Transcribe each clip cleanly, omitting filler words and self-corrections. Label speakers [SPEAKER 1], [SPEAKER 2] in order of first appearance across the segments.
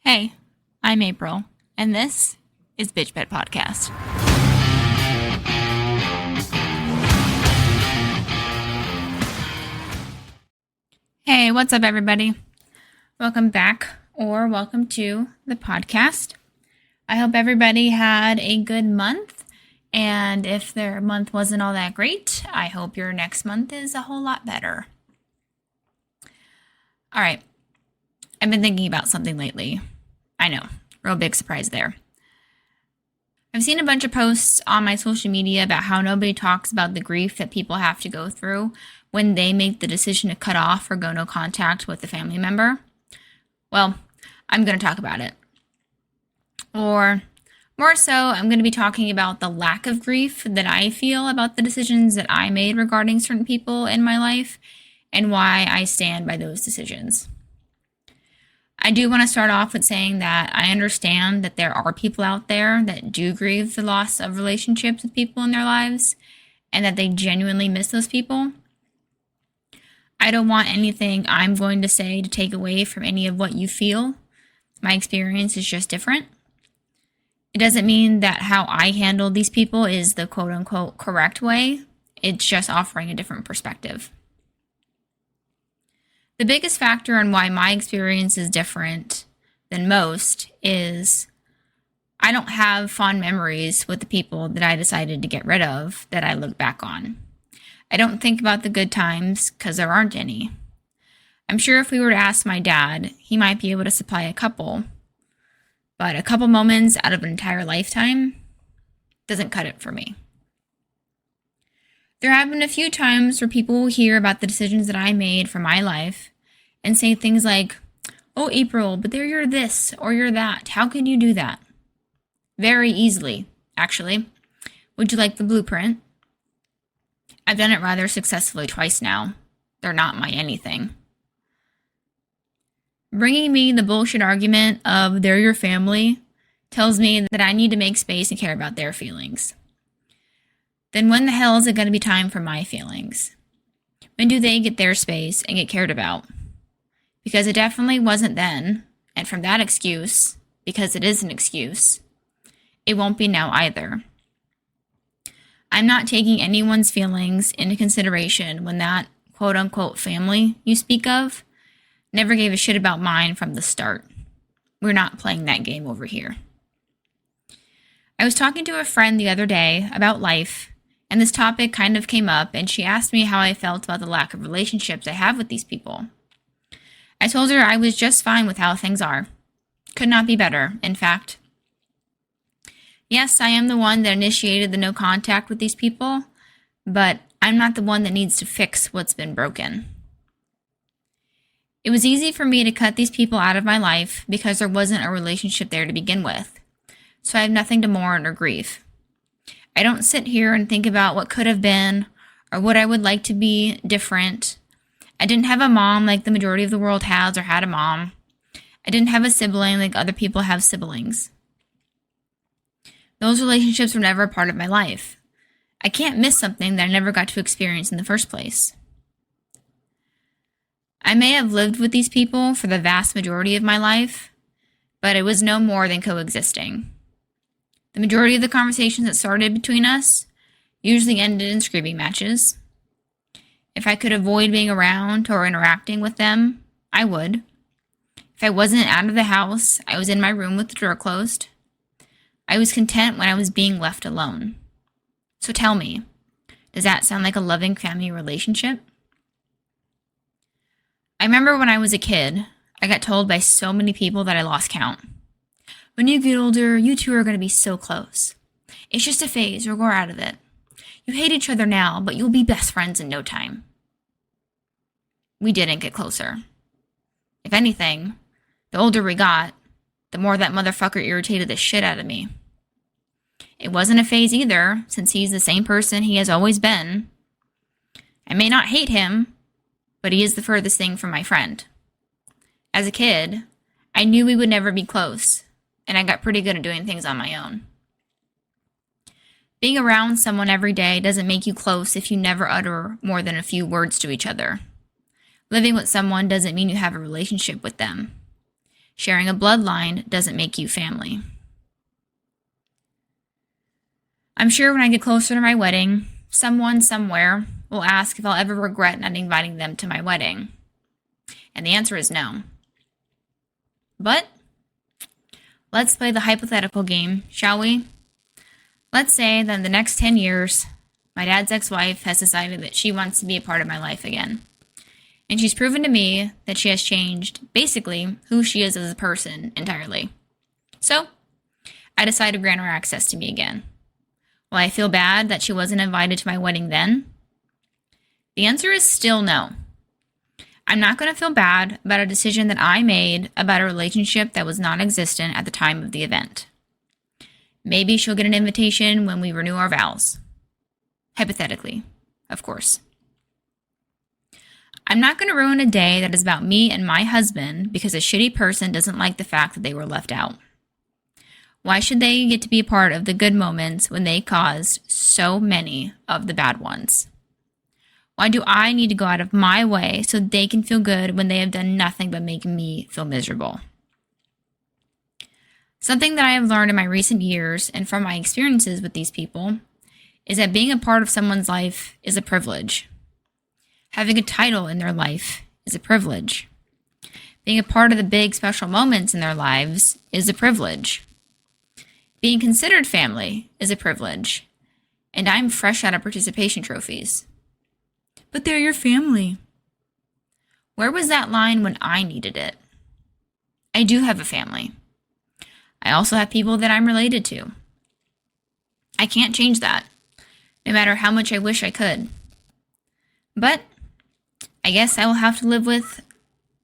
[SPEAKER 1] Hey, I'm April, and this is Bitch Bet Podcast. Hey, what's up, everybody? Welcome back, or welcome to the podcast. I hope everybody had a good month, and if their month wasn't all that great, I hope your next month is a whole lot better. All right, I've been thinking about something lately. I know, real big surprise there. I've seen a bunch of posts on my social media about how nobody talks about the grief that people have to go through when they make the decision to cut off or go no contact with a family member. Well, I'm going to talk about it. Or more so, I'm going to be talking about the lack of grief that I feel about the decisions that I made regarding certain people in my life and why I stand by those decisions. I do want to start off with saying that I understand that there are people out there that do grieve the loss of relationships with people in their lives and that they genuinely miss those people. I don't want anything I'm going to say to take away from any of what you feel. My experience is just different. It doesn't mean that how I handle these people is the quote-unquote correct way. It's just offering a different perspective. The biggest factor in why my experience is different than most is I don't have fond memories with the people that I decided to get rid of that I look back on. I don't think about the good times because there aren't any. I'm sure if we were to ask my dad, he might be able to supply a couple, but a couple moments out of an entire lifetime doesn't cut it for me. There have been a few times where people will hear about the decisions that I made for my life and say things like, "Oh, April, but there you're this or you're that. How can you do that?" Very easily, actually. Would you like the blueprint? I've done it rather successfully twice now. They're not my anything. Bringing me the bullshit argument of they're your family tells me that I need to make space and care about their feelings. Then when the hell is it going to be time for my feelings? When do they get their space and get cared about? Because it definitely wasn't then, and from that excuse, because it is an excuse, it won't be now either. I'm not taking anyone's feelings into consideration when that quote-unquote family you speak of never gave a shit about mine from the start. We're not playing that game over here. I was talking to a friend the other day about life, and this topic kind of came up, and she asked me how I felt about the lack of relationships I have with these people. I told her I was just fine with how things are. Could not be better, in fact. Yes, I am the one that initiated the no contact with these people, but I'm not the one that needs to fix what's been broken. It was easy for me to cut these people out of my life because there wasn't a relationship there to begin with, so I have nothing to mourn or grieve. I don't sit here and think about what could have been or what I would like to be different. I didn't have a mom like the majority of the world has or had a mom. I didn't have a sibling like other people have siblings. Those relationships were never a part of my life. I can't miss something that I never got to experience in the first place. I may have lived with these people for the vast majority of my life, but it was no more than coexisting. The majority of the conversations that started between us usually ended in screaming matches. If I could avoid being around or interacting with them, I would. If I wasn't out of the house, I was in my room with the door closed. I was content when I was being left alone. So tell me, does that sound like a loving family relationship? I remember when I was a kid, I got told by so many people that I lost count. When you get older, you two are going to be so close. It's just a phase, you'll grow out of it. You hate each other now, but you'll be best friends in no time. We didn't get closer. If anything, the older we got, the more that motherfucker irritated the shit out of me. It wasn't a phase either, since he's the same person he has always been. I may not hate him, but he is the furthest thing from my friend. As a kid, I knew we would never be close, and I got pretty good at doing things on my own. Being around someone every day doesn't make you close if you never utter more than a few words to each other. Living with someone doesn't mean you have a relationship with them. Sharing a bloodline doesn't make you family. I'm sure when I get closer to my wedding, someone somewhere will ask if I'll ever regret not inviting them to my wedding. And the answer is no. But let's play the hypothetical game, shall we? Let's say that in the next 10 years, my dad's ex-wife has decided that she wants to be a part of my life again. And she's proven to me that she has changed, basically, who she is as a person entirely. So, I decide to grant her access to me again. Will I feel bad that she wasn't invited to my wedding then? The answer is still no. I'm not going to feel bad about a decision that I made about a relationship that was non-existent at the time of the event. Maybe she'll get an invitation when we renew our vows. Hypothetically, of course. I'm not going to ruin a day that is about me and my husband because a shitty person doesn't like the fact that they were left out. Why should they get to be a part of the good moments when they caused so many of the bad ones? Why do I need to go out of my way so they can feel good when they have done nothing but make me feel miserable? Something that I have learned in my recent years and from my experiences with these people is that being a part of someone's life is a privilege. Having a title in their life is a privilege. Being a part of the big special moments in their lives is a privilege. Being considered family is a privilege, and I'm fresh out of participation trophies. But they're your family. Where was that line when I needed it? I do have a family. I also have people that I'm related to. I can't change that, no matter how much I wish I could. But I guess I will have to live with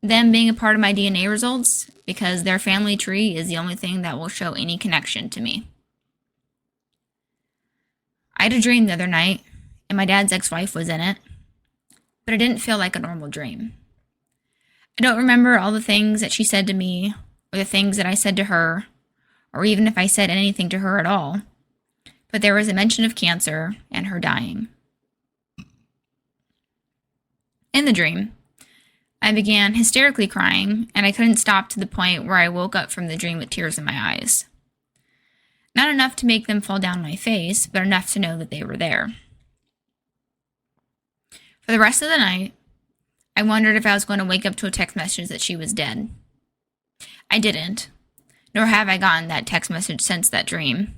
[SPEAKER 1] them being a part of my DNA results because their family tree is the only thing that will show any connection to me. I had a dream the other night, and my dad's ex-wife was in it, but it didn't feel like a normal dream. I don't remember all the things that she said to me, or the things that I said to her, or even if I said anything to her at all, but there was a mention of cancer and her dying. In the dream, I began hysterically crying, and I couldn't stop to the point where I woke up from the dream with tears in my eyes. Not enough to make them fall down my face, but enough to know that they were there. For the rest of the night, I wondered if I was going to wake up to a text message that she was dead. I didn't, nor have I gotten that text message since that dream.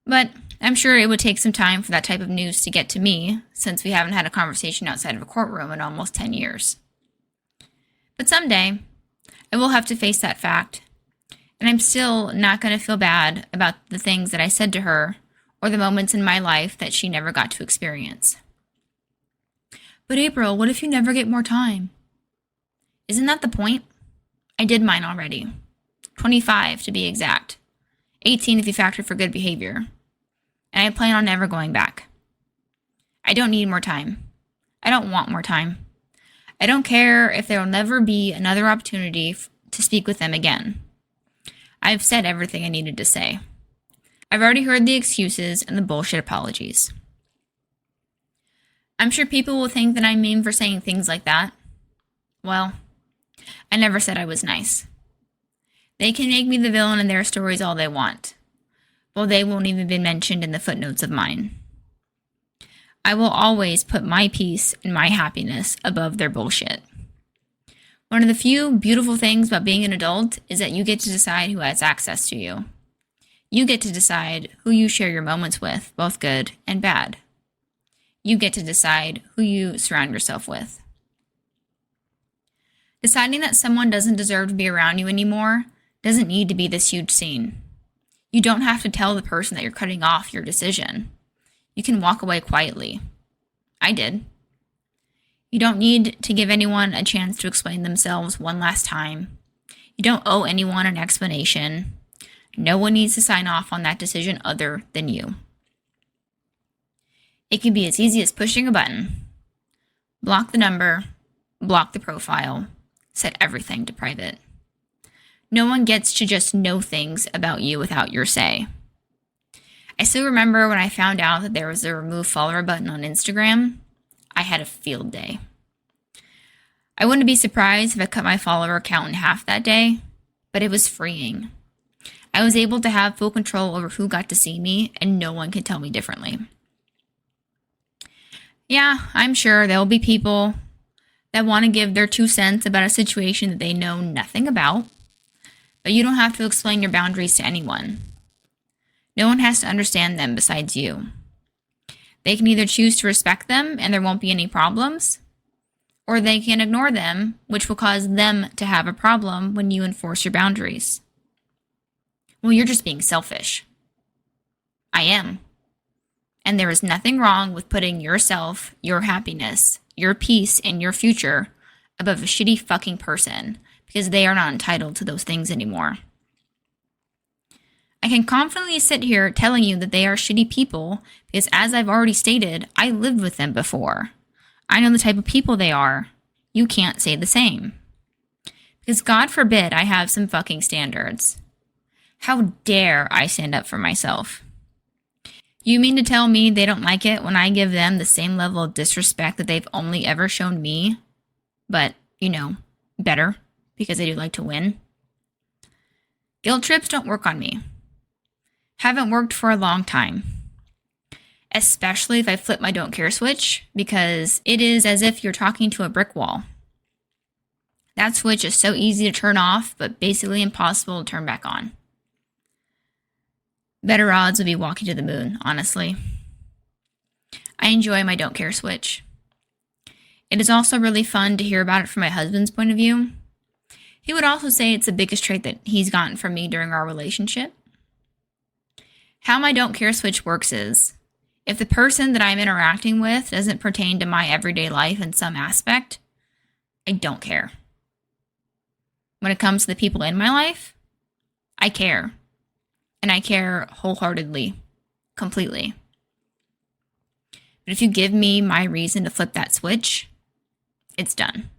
[SPEAKER 1] But I'm sure it would take some time for that type of news to get to me, since we haven't had a conversation outside of a courtroom in almost 10 years. But someday, I will have to face that fact, and I'm still not going to feel bad about the things that I said to her or the moments in my life that she never got to experience. But April, what if you never get more time? Isn't that the point? I did mine already. 25 to be exact. 18 if you factor for good behavior. And I plan on never going back. I don't need more time. I don't want more time. I don't care if there will never be another opportunity to speak with them again. I've said everything I needed to say. I've already heard the excuses and the bullshit apologies. I'm sure people will think that I'm mean for saying things like that. Well, I never said I was nice. They can make me the villain in their stories all they want. Well, they won't even be mentioned in the footnotes of mine. I will always put my peace and my happiness above their bullshit. One of the few beautiful things about being an adult is that you get to decide who has access to you. You get to decide who you share your moments with, both good and bad. You get to decide who you surround yourself with. Deciding that someone doesn't deserve to be around you anymore doesn't need to be this huge scene. You don't have to tell the person that you're cutting off your decision. You can walk away quietly. I did. You don't need to give anyone a chance to explain themselves one last time. You don't owe anyone an explanation. No one needs to sign off on that decision other than you. It can be as easy as pushing a button. Block the number, block the profile, set everything to private. No one gets to just know things about you without your say. I still remember when I found out that there was a remove follower button on Instagram. I had a field day. I wouldn't be surprised if I cut my follower count in half that day, but it was freeing. I was able to have full control over who got to see me, and no one could tell me differently. Yeah, I'm sure there will be people that want to give their 2 cents about a situation that they know nothing about, but you don't have to explain your boundaries to anyone. No one has to understand them besides you. They can either choose to respect them and there won't be any problems, or they can ignore them, which will cause them to have a problem when you enforce your boundaries. Well, you're just being selfish. I am. And there is nothing wrong with putting yourself, your happiness, your peace, and your future above a shitty fucking person because they are not entitled to those things anymore. I can confidently sit here telling you that they are shitty people because, as I've already stated, I lived with them before. I know the type of people they are. You can't say the same. Because God forbid I have some fucking standards. How dare I stand up for myself? You mean to tell me they don't like it when I give them the same level of disrespect that they've only ever shown me, but, better, because I do like to win? Guilt trips don't work on me. Haven't worked for a long time. Especially if I flip my don't care switch, because it is as if you're talking to a brick wall. That switch is so easy to turn off, but basically impossible to turn back on. Better odds would be walking to the moon, honestly. I enjoy my don't care switch. It is also really fun to hear about it from my husband's point of view. He would also say it's the biggest trait that he's gotten from me during our relationship. How my don't care switch works is, if the person that I'm interacting with doesn't pertain to my everyday life in some aspect, I don't care. When it comes to the people in my life, I care. And I care wholeheartedly, completely. But if you give me my reason to flip that switch, it's done.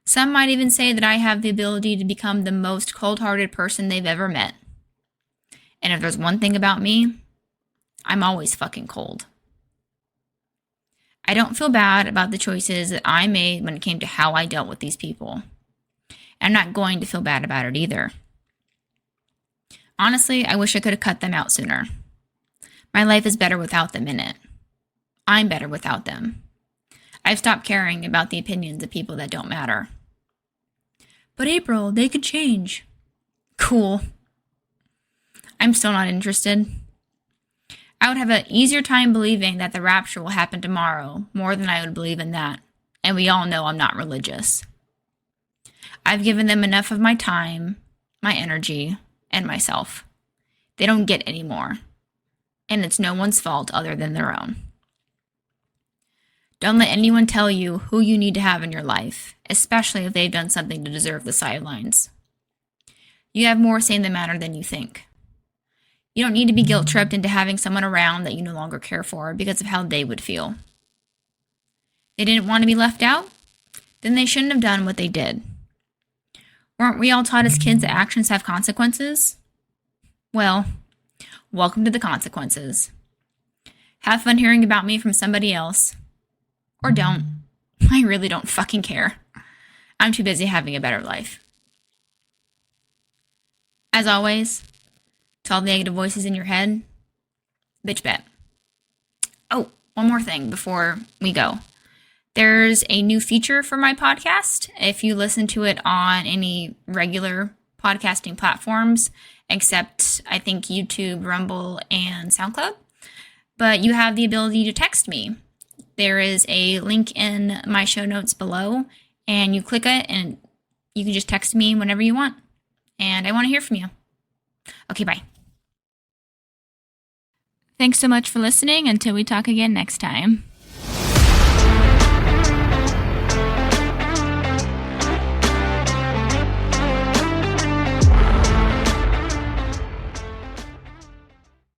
[SPEAKER 1] Some might even say that I have the ability to become the most cold-hearted person they've ever met. And if there's one thing about me, I'm always fucking cold. I don't feel bad about the choices that I made when it came to how I dealt with these people. And I'm not going to feel bad about it either. Honestly, I wish I could have cut them out sooner. My life is better without them in it. I'm better without them. I've stopped caring about the opinions of people that don't matter. But April, they could change. Cool. I'm still not interested. I would have an easier time believing that the rapture will happen tomorrow more than I would believe in that. And we all know I'm not religious. I've given them enough of my time, my energy, and myself. They don't get any more. And it's no one's fault other than their own. Don't let anyone tell you who you need to have in your life, especially if they've done something to deserve the sidelines. You have more say in the matter than you think. You don't need to be guilt-tripped into having someone around that you no longer care for because of how they would feel. They didn't want to be left out? Then they shouldn't have done what they did. Weren't we all taught as kids that actions have consequences? Well, welcome to the consequences. Have fun hearing about me from somebody else. Or don't. I really don't fucking care. I'm too busy having a better life. As always, to all the negative voices in your head, bitch bet. Oh, one more thing before we go. There's a new feature for my podcast. If you listen to it on any regular podcasting platforms, except I think YouTube, Rumble, and SoundCloud, but you have the ability to text me. There is a link in my show notes below, and you click it, and you can just text me whenever you want. And I want to hear from you. Okay, bye. Thanks so much for listening. Until we talk again next time.